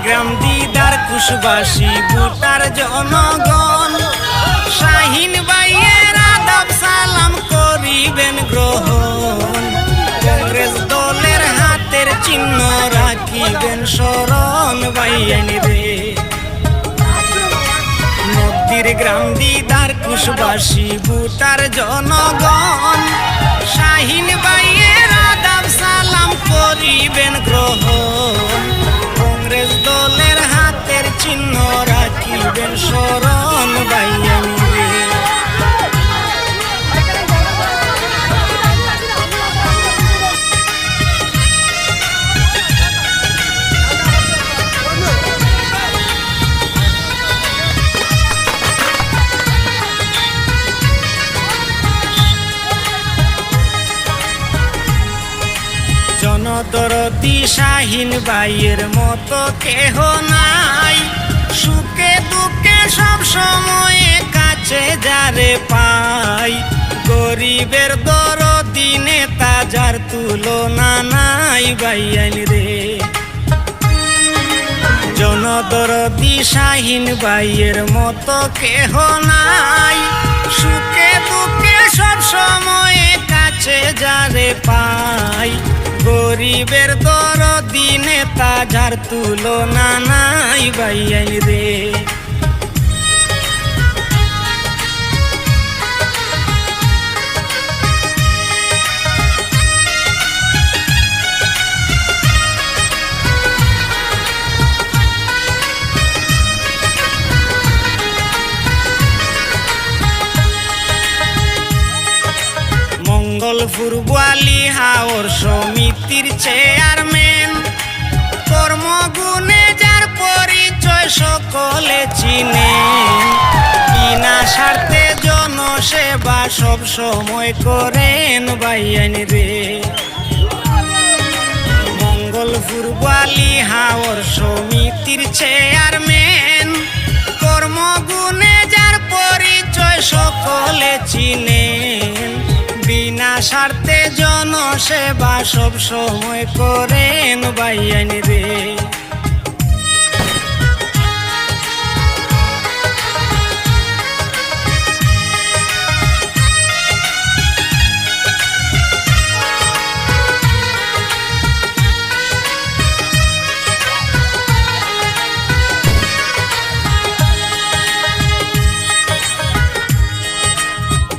গ্রাম দিদার কুশবাসী voter জনগণ শাহিন ভাইয়ের আদাব সালাম করিবেন গ্রহণ। কংগ্রেস দলের হাতের চিহ্ন রাখিবেন স্মরণ ভাইয়ান রে। নদীর গ্রাম দিদার কুশবাসী ভোটার জনগণ শাহিন ভাইয়ের আদাব সালাম করিবেন গ্রহণ। কংগ্রেস দলের হাতের চিহ্ন রাখিবেন স্মরণ ভাইয়ান রে। জনদরদি শাহিন ভাইয়ের মতো কেহ নাই, সুখে দুঃখে সব সময়ে কাছে যারে পাই। গরিবের দরদি নেতা যার তুলনা নাই ভাইয়ান রে। জনদরদি শাহিন ভাইয়ের মতো কেহ নাই, সুখে দুঃখে সব সময়ে কাছে যারে পাই। গরিবের দরদি নেতা যার তুলনা নাই ভাইয়ান রে। মঙ্গলপুর বোয়ালি হাওর সমিতির চেয়ারম্যান, কর্মগুণে যার পরিচয় সকলে চিনেন। বিনা স্বার্থে জনসেবা সব সময় করেন ভাইয়ান রে। মঙ্গলপুর বোয়ালি হাওর সমিতির চেয়ারম্যান, কর্মগুণে যার পরিচয় সকলে চিনেন। বিনা স্বার্থে জনসেবা সব সময় করেন ভাইয়ান রে।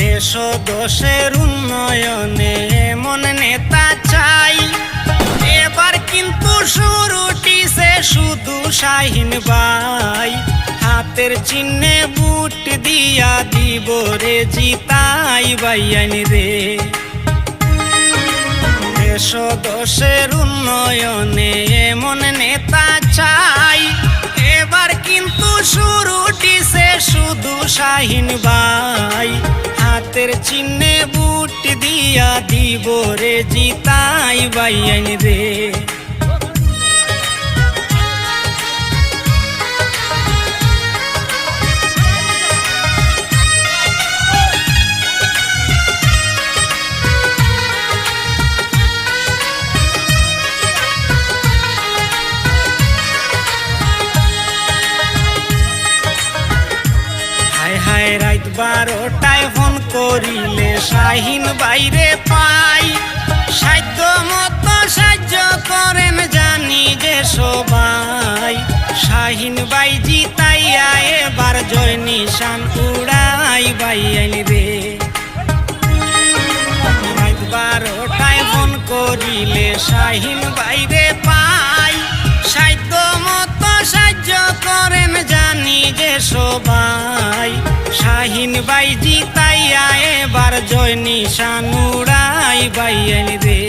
দেশ দশের উন্নয়নে এমন নেতা চাই, এবার কিন্তু শুরুটিছে শুধু শাহিন ভাই। হাতের চিহ্নে বুট দিয়া দিব রে জিতাই ভাইয়ান রে। দেশ দশের উন্নয়নে এমন নেতা চাই, এবার কিন্তু শুরুটিছে শুধু শাহিন ভাই। হাতের চিহ্নে বুট দিয়া দিব রে জিতাই ভাইয়ান রে। রাত 12টায় ফোন করিলে শাহিন বাইরে পাই। সাধ্য মতো সাহায্য করেন জানি যে সবাই। শাহিন ভাই জিতাইয়া এবার জয় নিশান উড়াই ভাইয়ান রে। রাত 12টায় ফোন করিলে শাহিন বাইরে পাই। সাধ্য মতো সাহায্য করেন জানি যে সবাই। শাহিন ভাই জিতাইয়া এবার জয় নিশান উড়াই ভাইয়ান রে।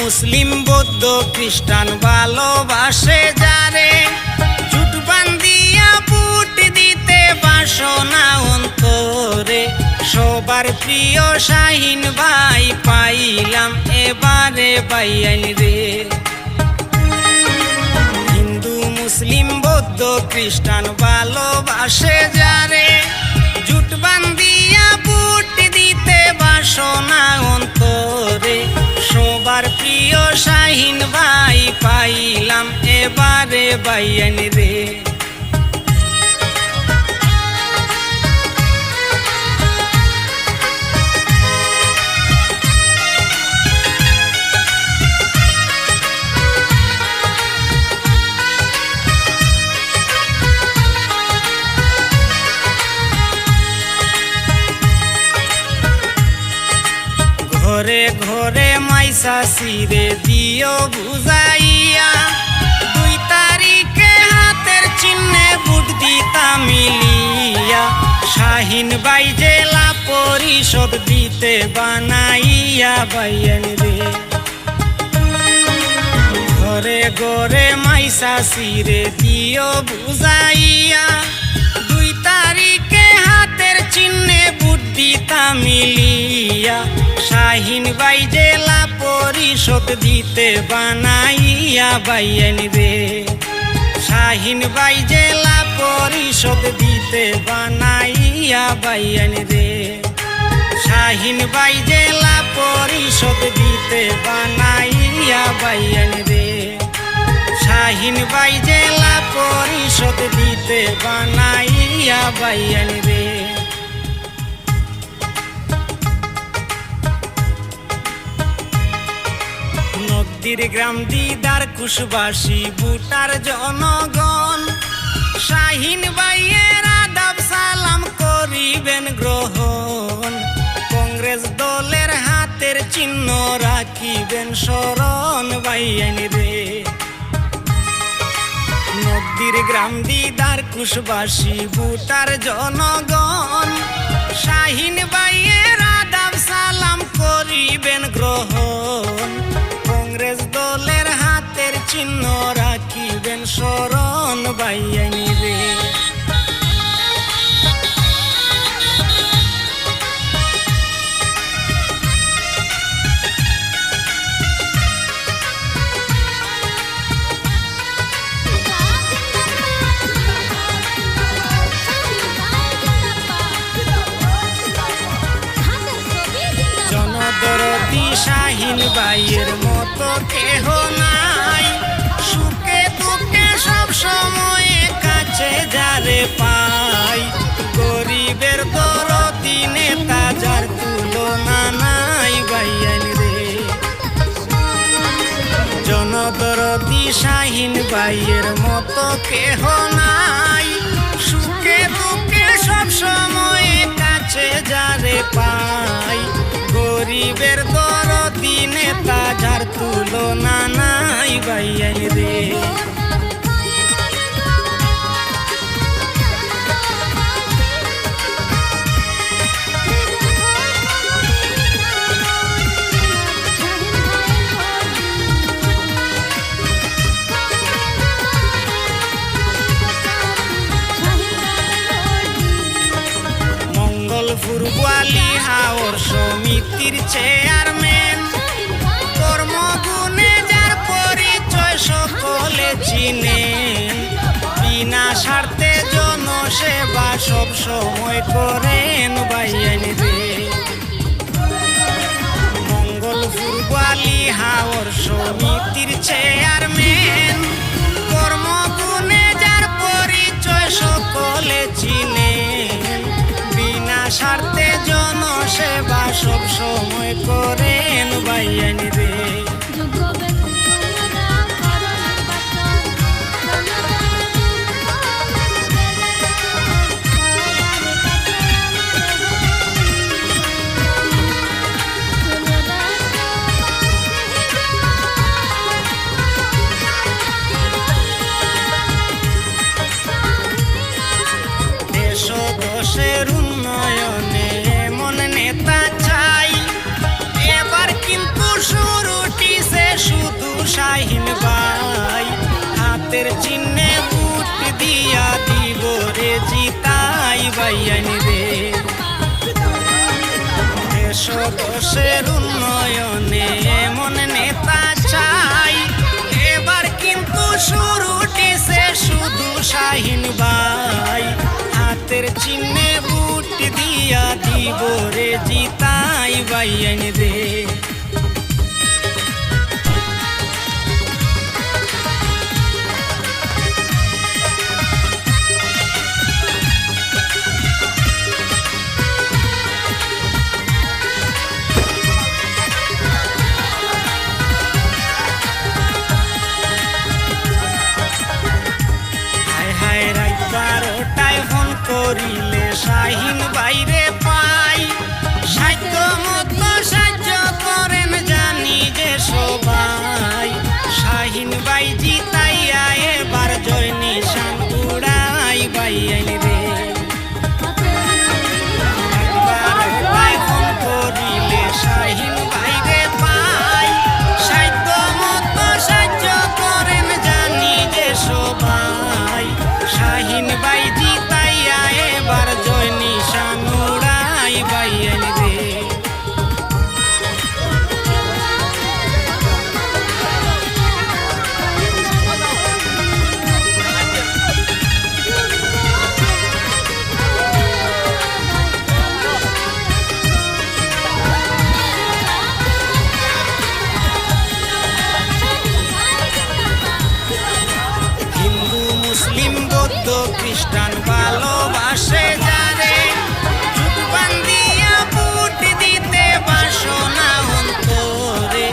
মুসলিম বৌদ্ধ খ্রিস্টান ভালোবাসে যারে, জুট বান্ধিয়া বুট দিতে বাসনা অন্তরে। সবার প্রিয় শাহিন ভাই পাইলাম এবারে বাইয়ান রে। হিন্দু মুসলিম বৌদ্ধ খ্রিস্টান ভালোবাসে যারে, জুট বান্ধিয়া বুট দিতে বাসনা অন্তরে। সবার প্রিয় শাহিন ভাই পাইলাম এবারে বাইয়ান রে। ঘরে ঘরে মাইসা সিরে দিও বুঝাইয়া, 2 তারিখে হাতের চিহ্নে ভোট দিতা মিলিয়া। শাহিন ভাই জেলা পরিষদ দিতে বানাইয়া বাইয়ান রে। ঘরে ঘরে মাইসা সিরে দিও বুঝাইয়া, 2 তারিখে হাতের চিহ্নে ভোট দিতা মিলিয়া। শাহিন ভাই জেলা পরিষদ দিতে বানাইয়া বাইয়ান রে। শাহিন ভাই জেলা পরিষদ দিতে বানাইয়া বাইয়ান রে। শাহিন ভাই জেলা পরিষদ দিতে বানাইয়া বাইয়ান রে। শাহিন ভাই জেলা পরিষদ দিতে বানাইয়া বাইয়ান রে। নদীর গ্রাম দিদার কুশবাসী বুটার জনগণ, শাহিন ভাইয়ের আদাব সালাম করিবেন গ্রহণ। কংগ্রেস দলের হাতের চিহ্ন রাখিবেন স্মরণ বাইয়ান রে। নদীর গ্রাম দিদার কুশবাসী বুটার জনগণ, শাহিন ভাইয়ের আদাব সালাম করিবেন গ্রহণ। কংগ্রেস দলের হাতের চিহ্ন রাখিবেন স্মরণ বাইয়ান রে। জনদরদি শাহিন ভাইয়ের মতো কেহ নাই, সুখে দুঃখে সব সময় কাছে যারে পাই। গরিবের দরদি নেতা যার তুলনা নাই বাইয়ান রে। জনদরদি শাহিন ভাইয়ের মতো কেহ নাই, সুখে দুঃখে সব সময় কাছে যারে পাই। গরিবের দরদি নেতা যার তুলনা নাই বাইয়ান রে। মঙ্গলপুর গোয়ালি হাওর সমিতির চেয়ারম্যান, কর্মগুণে যার পরিচয় সকলে চিনেন। বিনা স্বার্থে জনসেবা সব সময় করেন বাইয়ান রে। মঙ্গলপুর গোয়ালি হাওর সমিতির চেয়ারম্যান, কর্মগুণে যার পরিচয় সকলে চিনেন। বিনা স্বার্থে জনসেবা সব সময় করেন বাইয়ান রে। দেশ দশের উন্নয়নে এমন নেতা চাই, এবার কিন্তু শুরুটিছে শুধু শাহিন ভাই। হাতের চিহ্নে ভোট দিয়া দিব রে জিতাই বাইয়ান রে। চিহ্নে বুট দিয়া দিব রে জিতাই বাইয়ান রে। ফোন করিলে শাহিন বাইরে পাই, সাধ্য মতো সাহায্য করেন জানি যে সবাই। শাহিন বাই জিতাইয়া এবার জয় নিশান উড়াই বাইয়ান রে। ফোন করিলে শাহিন বাইরে পাই, সাধ্য মতো সাহায্য করেন জানি যে সবাই। শাহিন বাই জিতাইয়া এবার জয় নিশান উড়াই বাইয়ান রে। হিন্দু মুসলিম বৌদ্ধ খ্রিস্টান ভালোবাসে যারে, জুট বান্ধিয়া বুট দিতে বাসনা অন্তরে।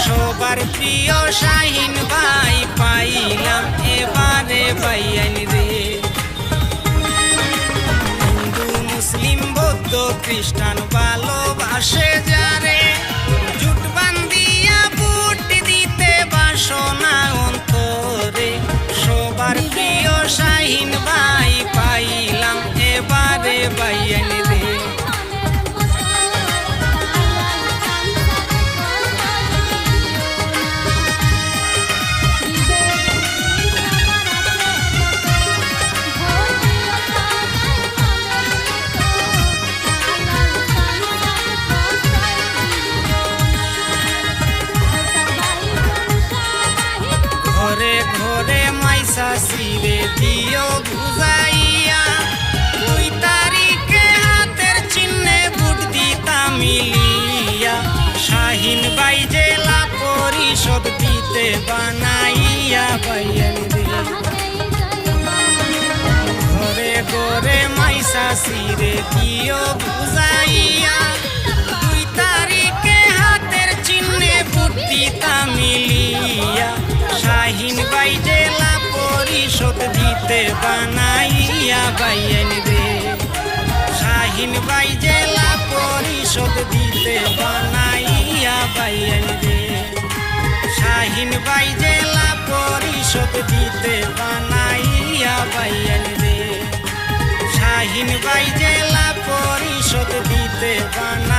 সবার প্রিয় শাহিন ভাই পাইলাম এবারে বাইয়ান রে। হিন্দু মুসলিম বৌদ্ধ খ্রিস্টান ভালোবাসে যারে, জুট বান্ধিয়া বুট দিতে বাসনা অন্তরে। সবার প্রিয় শাহিন ভাই পাইলাম এবারে বাইয়ান রে। ঘরে ঘরে মাইসা সিরে দিও বুঝাইয়া, 2 তারিখে হাতের চিহ্নে বুট দিতা মিলিয়া। শাহিন বাই জেলা পরিষদ দিতে বানাইয়া বাইয়ান রে। ঘরে ঘরে মাইসা সিরে দিও বুঝাইয়া, 2 তারিখে হাতের চিহ্নে বুট দিতা মিলিয়া। শাহিন বাই জেলা পরিষদ দিতে বানাইয়া বাইয়ান রে। শাহিন বাই জেলা পরিষদ দিতে বানাইয়া বাইয়ান রে। শাহিন বাই জেলা পরিষদ দিতে বানাইয়া বাইয়ান রে। শাহিন বাই জেলা পরিষদ দিতে বানাইয়া